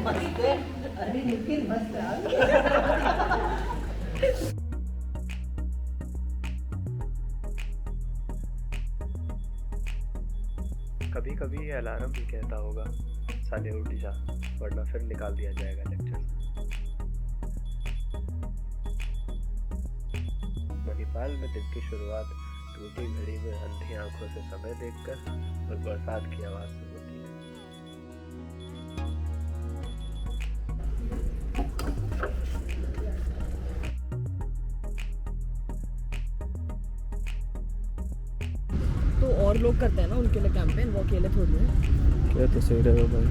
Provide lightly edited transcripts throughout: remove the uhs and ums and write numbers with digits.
अरे निखिल मस्त यार। कभी कभी ये अलार्म भी कहता होगा, साले उठ जा वरना फिर निकाल दिया जाएगा लेक्चर से। मणिपाल में दिन की शुरुआत टूटी घड़ी में अंधी आंखों से समय देखकर और बरसात की आवाज से होती है। तो और लोग करते हैं ना उनके लिए कैंपेन, वो अकेले थोड़ी है। क्या तो सही रहे भाई।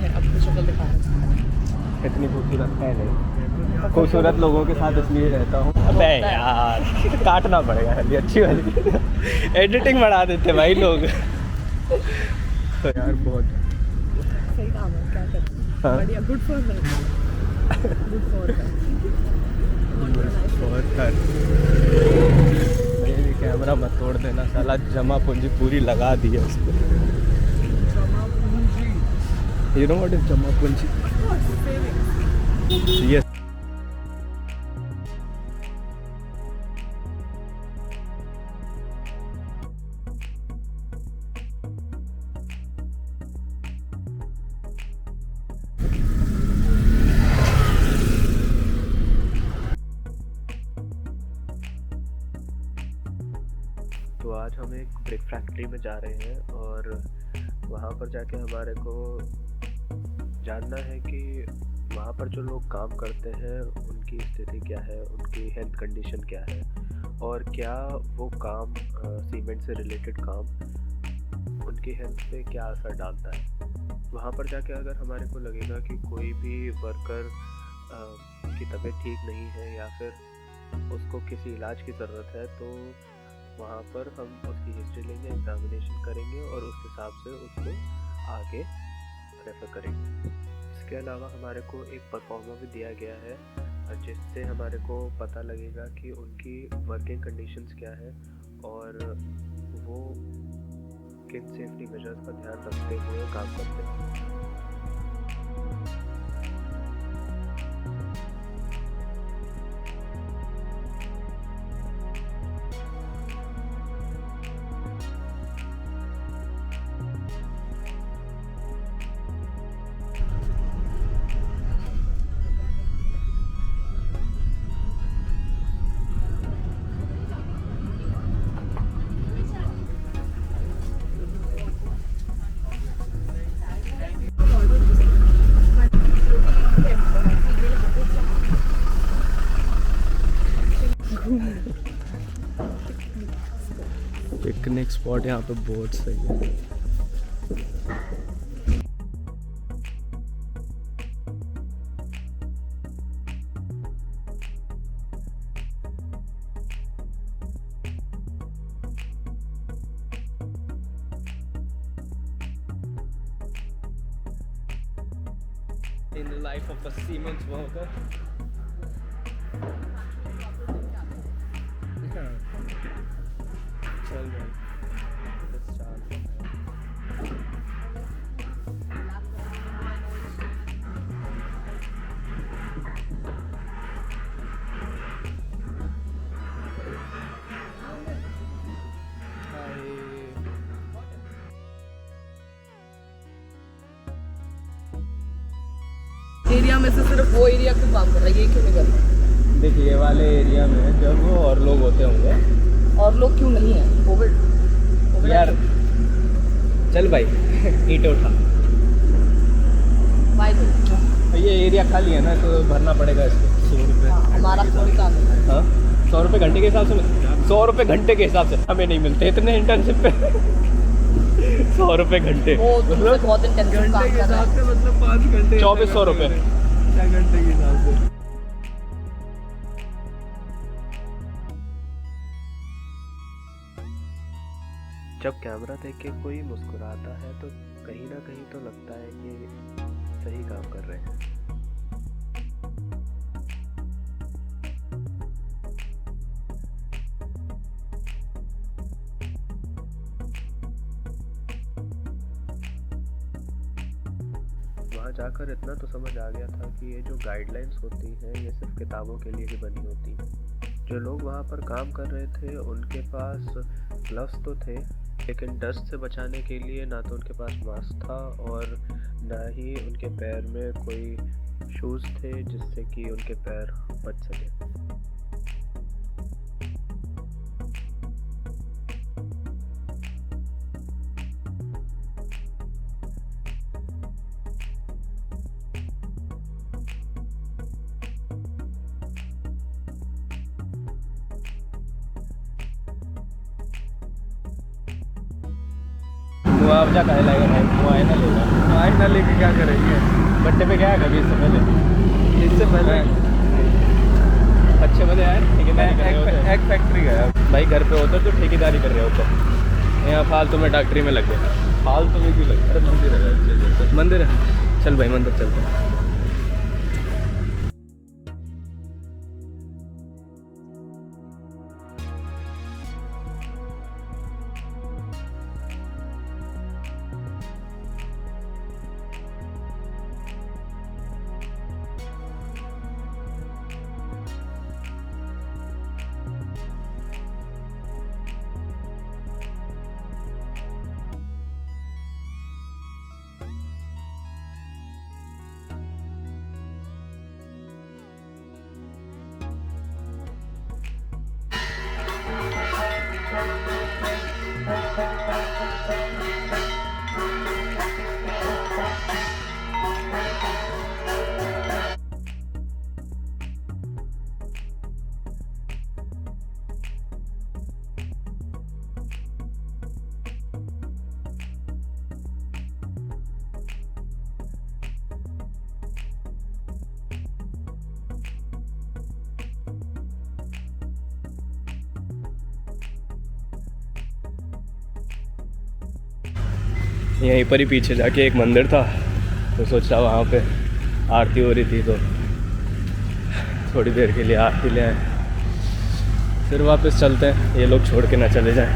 अब तो शक्ल दिखा रहा है। इतनी खूबसूरत है नहीं, खूबसूरत लोगों के साथ इसलिए रहता हूँ। अबे यार काटना पड़ेगा खाली अच्छी वाली एडिटिंग बढ़ा देते भाई लोग। तो यार बहुत सही काम है, क्या करते हैं। हाँ। बढ़िया, गुड फॉर गुड फॉर मेरी कैमरा मत तोड़ देना साला, जमा पूंजी पूरी लगा दी है उसको। You know what is जमा पूंजी? Yes. तो आज हम एक ब्रिक फैक्ट्री में जा रहे हैं और वहाँ पर जाके हमारे को जानना है कि वहाँ पर जो लोग काम करते हैं उनकी स्थिति क्या है, उनकी हेल्थ कंडीशन क्या है और क्या वो काम सीमेंट से रिलेटेड काम उनकी हेल्थ पे क्या असर डालता है। वहाँ पर जाके अगर हमारे को लगेगा कि कोई भी वर्कर की तबीयत ठीक नहीं है या फिर उसको किसी इलाज की ज़रूरत है तो वहाँ पर हम उसकी हिस्ट्री लेंगे, एग्जामिनेशन करेंगे और उस हिसाब से उसको आगे रेफ़र करेंगे। इसके अलावा हमारे को एक परफॉर्मर भी दिया गया है जिससे हमारे को पता लगेगा कि उनकी वर्किंग कंडीशंस क्या है और वो किन सेफ्टी मेजर्स का ध्यान रखते हुए काम करते हैं। पिकनिक स्पॉट यहाँ पे बहुत सही है। In the life of a Siemens worker. चल भाई let's start. एरिया में से सिर्फ वो एरिया क्यों काम कर रहा है, ये क्यों नहीं कर रहा? देखिए ये वाले एरिया में जब वो और लोग होते होंगे। और लोग क्यों नहीं है? कोविड यार चल भाई ईंट उठा भाई तो ये एरिया खाली है ना तो भरना पड़ेगा इसको 100 रुपये। हमारा थोड़ी काम है। हाँ 100 रुपये घंटे के हिसाब से 100 रुपये घंटे के हिसाब से हमें नहीं मिलते इतने इंटर्नशिप पे। 100 रुपये घंटे वो मतलब बहुत इंटेंसिव काम कर रहा है। मतलब 5 घंटे 2400 रुपये 6 घंटे के हिसाब से। जब कैमरा देख के कोई मुस्कुराता है तो कहीं ना कहीं तो लगता है कि सही काम कर रहे हैं। वहाँ जाकर इतना तो समझ आ गया था कि ये जो गाइडलाइंस होती हैं ये सिर्फ किताबों के लिए ही बनी होती हैं। जो लोग वहाँ पर काम कर रहे थे उनके पास ग्लव्स तो थे, लेकिन डस्ट से बचाने के लिए ना तो उनके पास मास्क था और ना ही उनके पैर में कोई शूज़ थे जिससे कि उनके पैर बच सके। मुआवजा कहे लगेगा भाई, मुआयना लेगा। मुआयना लेके क्या करेंगे? बट्टे पे गया कभी इससे पहले? इससे पहले अच्छे बजे आए ठेकेदारी कर रहे होते। एक फैक्ट्री गया भाई, घर पे होता तो ठेकेदारी कर रहे होते। यहाँ फालतू में डॉक्टरी में लग गए। फालतू में क्यों लग गया? मंदिर है, मंदिर है, चल भाई मंदिर चलते हैं। यहीं पर ही पीछे जाके एक मंदिर था, तो सोचा वहाँ पे आरती हो रही थी तो थोड़ी देर के लिए आरती ले आए, फिर वापस चलते हैं, ये लोग छोड़ के ना चले जाएं।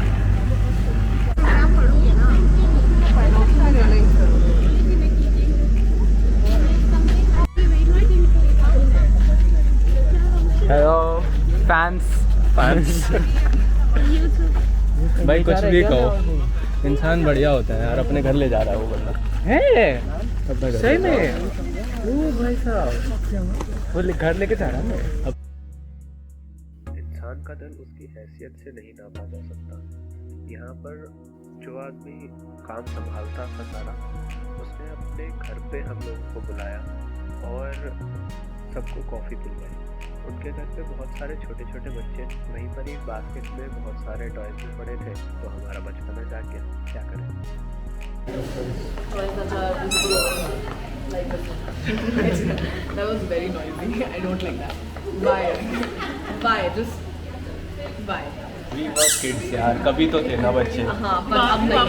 हेलो फैंस भाई कुछ भी कहो, इंसान बढ़िया होता है यार, अपने घर ले जा रहा है वो बंदा है सही में। ओ भाई साहब वो घर लेके जा रहा है। इंसान का दिल उसकी हैसियत से नहीं नापा जा सकता। यहाँ पर जो आदमी काम संभालता था सारा, उसने अपने घर पे हम लोगों को बुलाया और सबको कॉफ़ी पिलवाई। उनके घर पे बहुत सारे छोटे छोटे बच्चे, वहीं पर ही बास्केट में बहुत सारे टॉयज भी पड़े थे, तो हमारा बचपना जाग गया, क्या करें। That was very noisy. I don't like that. Bye. Just bye. We were kids यार, कभी तो थे ना बच्चे। हाँ, पर अब नहीं।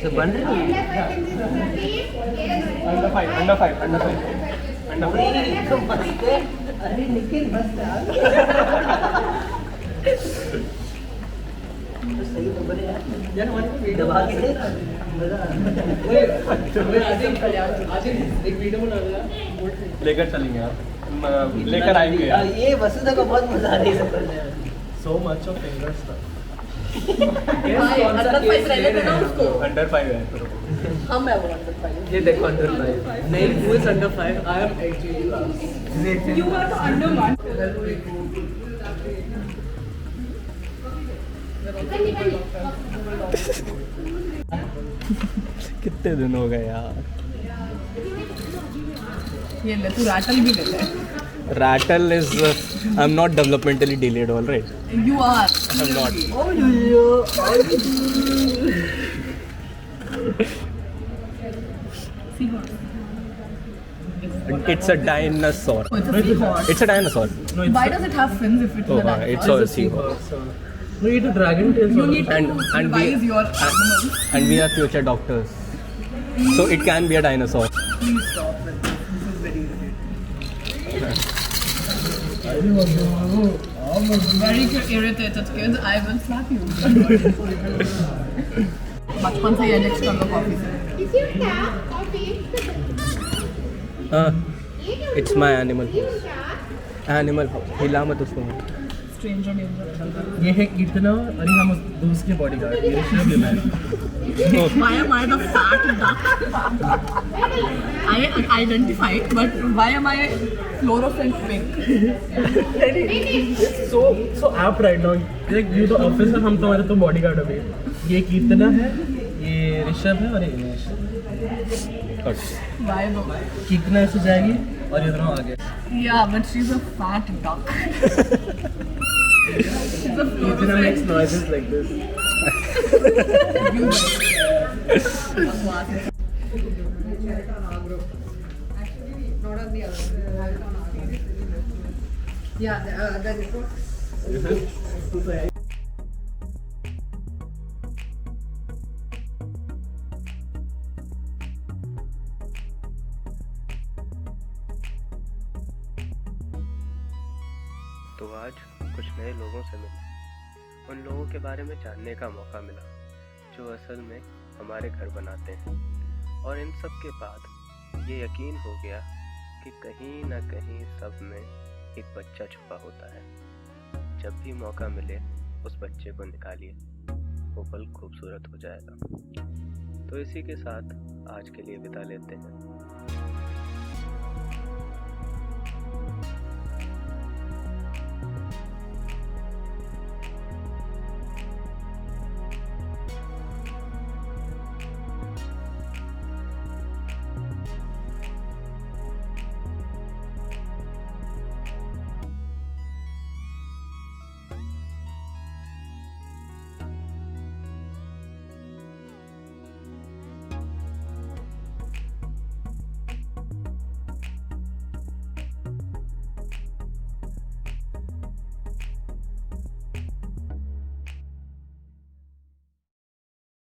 तो बन रही है अंडर फाइव अरे निखिल बस यार तो सही तो बोले यार दबा के दे एक वीडियो बना रहा लेकर चलेंगे यार, लेकर आएंगे यार। ये वसुधा को बहुत मजा आ रही है। सो मच ऑफ फिंगर्स था। अंडर 5 है। हम मैं वो अंडर 5। ये देखो अंडर 5 नहीं, who is under 5? I am actually last. You are the under 1. कितने दिन हो गए यार। ये ले तू रैटल भी लेता है। Rattle is I'm not developmentally delayed, all right? You are. I'm not. It's a dinosaur. Oh, it's a seahorse. It's a dinosaur. Why does it have fins if it's Oh, a dinosaur? it's a seahorse. No, ये तो dragon tail You need to And we- revise your animals. And we are future doctors. So it can be a dinosaur. Please stop it. This is very irritating. Very irritated kids, I will slap you. बचपन से addict कर लो coffee से. It's my animal हिला मत उसको. Stranger danger. ये है कितना और ये हम दोस्त के बॉडीगार्ड ये ऋषभ है मैं. Why am I the fat duck? I identified, but why am I fluorescent pink? so apt right now. like you तो ऑफिसर हम तुम्हारे तो बॉडीगार्ड अभी. ये कितना है ये ऋषभ है और ये दिनेश. Why though? कितना ऐसे जाएगी और ये दोनों आगे. Yeah, but she's a fat duck. She's a कितना fluorescent. makes noises like this. तो आज कुछ नए लोगों से मिले, उन लोगों के बारे में जानने का मौका मिला जो असल में हमारे घर बनाते हैं. और इन सब के बाद ये यकीन हो गया कि कहीं ना कहीं सब में एक बच्चा छुपा होता है. जब भी मौका मिले उस बच्चे को निकालिए, वो पल खूबसूरत हो जाएगा. तो इसी के साथ आज के लिए विदा लेते हैं.